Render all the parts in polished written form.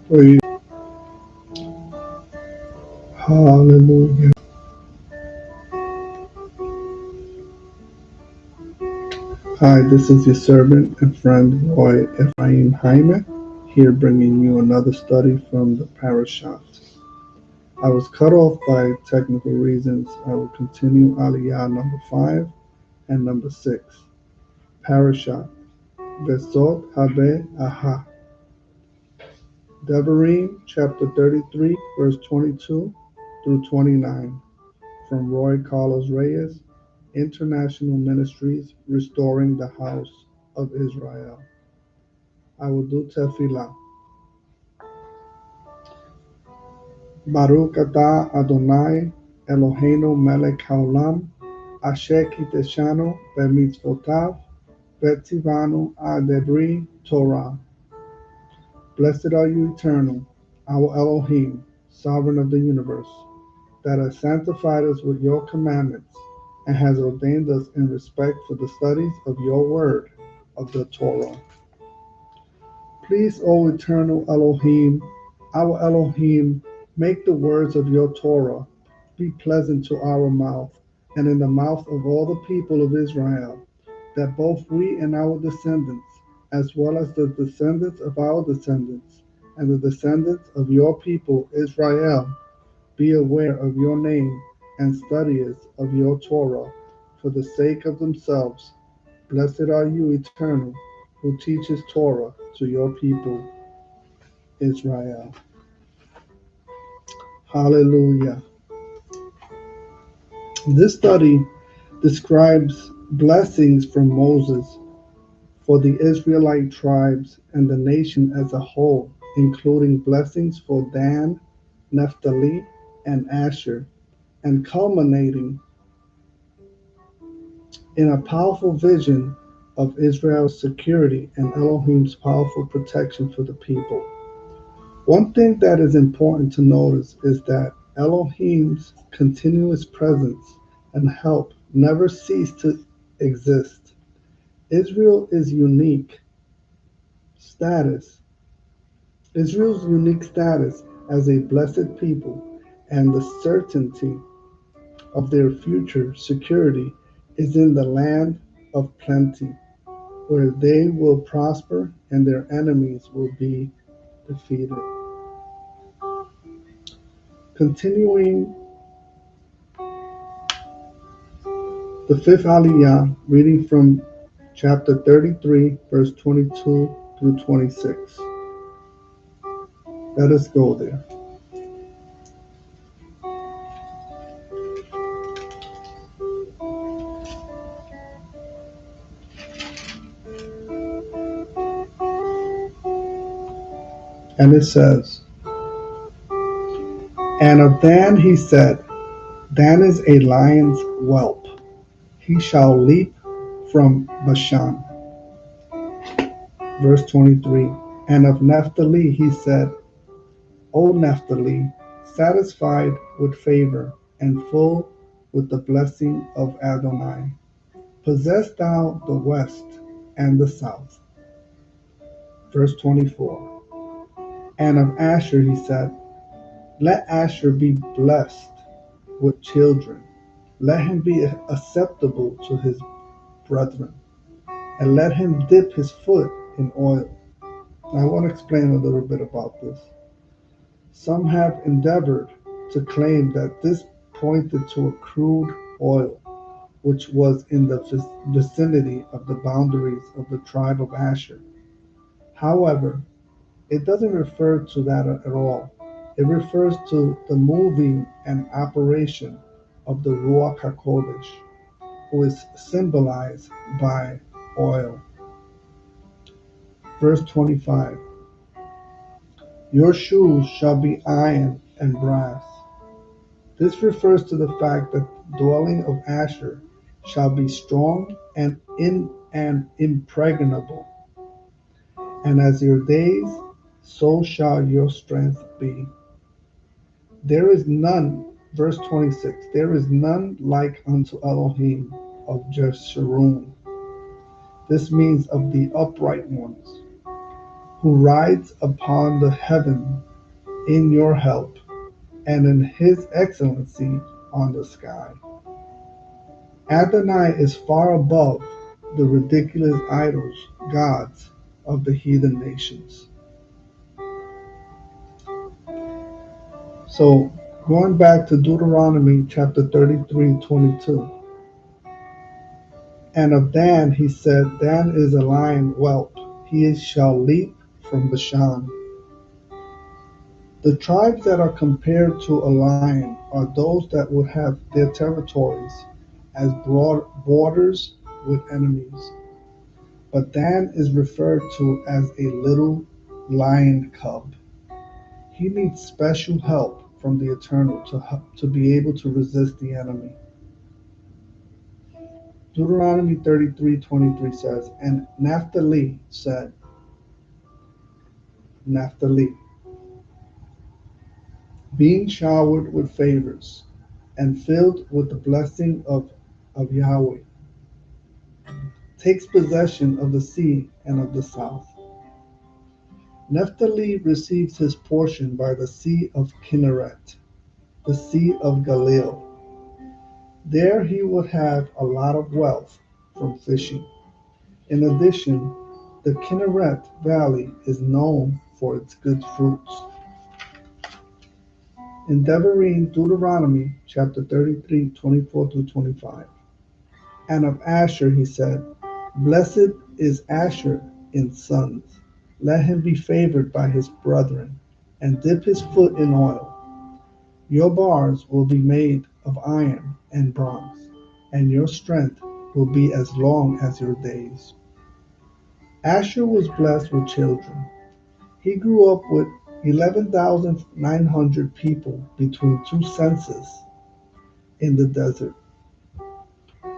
Praise. Hallelujah. Hi, this is your servant and friend Roy Ephraim Jaime, here bringing you another study from the Parashat. I was cut off by technical reasons. I will continue AliYAH number 5 and number 6. Parashat. Vezot Haberaja. Devarim chapter 33, verse 22 through 29. From Roy Carlos Reyes, International Ministries, Restoring the House of Israel. I will do tefillah. Baruch atah Adonai Eloheinu melech haolam, asher kiteshanu b'mitzvotav v'tzivanu ad Torah. Blessed are you, Eternal, our Elohim, Sovereign of the universe, that has sanctified us with your commandments and has ordained us in respect for the studies of your word, of the Torah. Please, O eternal Elohim, our Elohim, make the words of your Torah be pleasant to our mouth and in the mouth of all the people of Israel, that both we and our descendants, as well as the descendants of our descendants, and the descendants of your people Israel, be aware of your name and studiers of your Torah for the sake of themselves. Blessed are you, Eternal, who teaches Torah to your people Israel. Hallelujah. This study describes blessings from Moses for the Israelite tribes and the nation as a whole, including blessings for Dan, Naphtali, and Asher, and culminating in a powerful vision of Israel's security and Elohim's powerful protection for the people. One thing that is important to notice is that Elohim's continuous presence and help never cease to exist. Israel is unique status, Israel's unique status as a blessed people and the certainty of their future security is in the land of plenty, where they will prosper and their enemies will be defeated. Continuing the fifth AliYAH, reading from chapter 33, verse 22 through 26. Let us go there. And it says, And of Dan he said, Dan is a lion's whelp. He shall leap from Bashan. Verse 23. And of Naphtali he said, O Naphtali, satisfied with favor and full with the blessing of Adonai, possess thou the west and the south. Verse 24. And of Asher he said, Let Asher be blessed with children. Let him be acceptable to his brethren, and let him dip his foot in oil. Now, I want to explain a little bit about this. Some have endeavored to claim that this pointed to a crude oil, which was in the vicinity of the boundaries of the tribe of Asher. However, it doesn't refer to that at all. It refers to the moving and operation of the Ruach HaKodesh, who is symbolized by oil. Verse 25. Your shoes shall be iron and brass. This refers to the fact that the dwelling of Asher shall be strong and impregnable. And as your days, so shall your strength be. There is none, verse 26, there is none like unto Elohim of Jeshurun. This means of the upright ones. who rides upon the heaven in your help, and in his excellency on the sky. Adonai is far above the ridiculous idols, gods of the heathen nations. So, going back to Deuteronomy chapter 33:22, and of Dan he said, Dan is a lion whelp, he shall leap from Bashan. The tribes that are compared to a lion are those that would have their territories as broad borders with enemies. But Dan is referred to as a little lion cub. He needs special help from the Eternal to be able to resist the enemy. Deuteronomy 33:23 says, and Naphtali said, Naphtali, being showered with favors and filled with the blessing of Yahweh, takes possession of the sea and of the south. Naphtali receives his portion by the sea of Kinneret, the sea of Galilee. There he would have a lot of wealth from fishing. In addition, the Kinneret Valley is known for its good fruits. In Deuteronomy chapter 33:24 through 25. And of Asher he said, blessed is Asher in sons. Let him be favored by his brethren, and dip his foot in oil. Your bars will be made of iron and bronze, and your strength will be as long as your days. Asher was blessed with children. He grew up with 11,900 people between two census in the desert.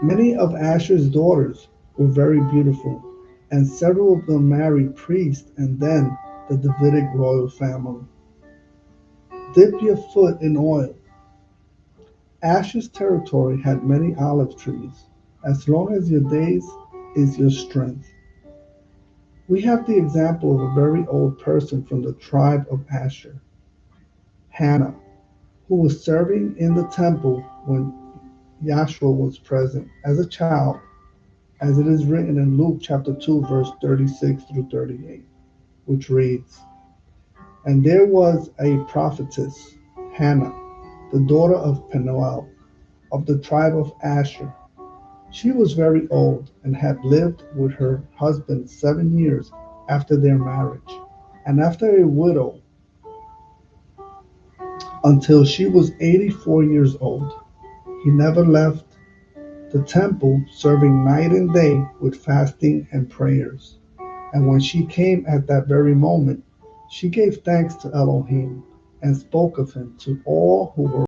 Many of Asher's daughters were very beautiful, and several of them married priests and then the Davidic royal family. Dip your foot in oil. Asher's territory had many olive trees. As long as your days is your strength. We have the example of a very old person from the tribe of Asher, Hannah, who was serving in the temple when Yahshua was present as a child, as it is written in Luke chapter 2, verse 36 through 38, which reads, and there was a prophetess, Hannah, the daughter of Penuel, of the tribe of Asher. She was very old and had lived with her husband 7 years after their marriage, and after a widow until she was 84 years old. He never left the temple, serving night and day with fasting and prayers. And when she came at that very moment, she gave thanks to Elohim and spoke of him to all who were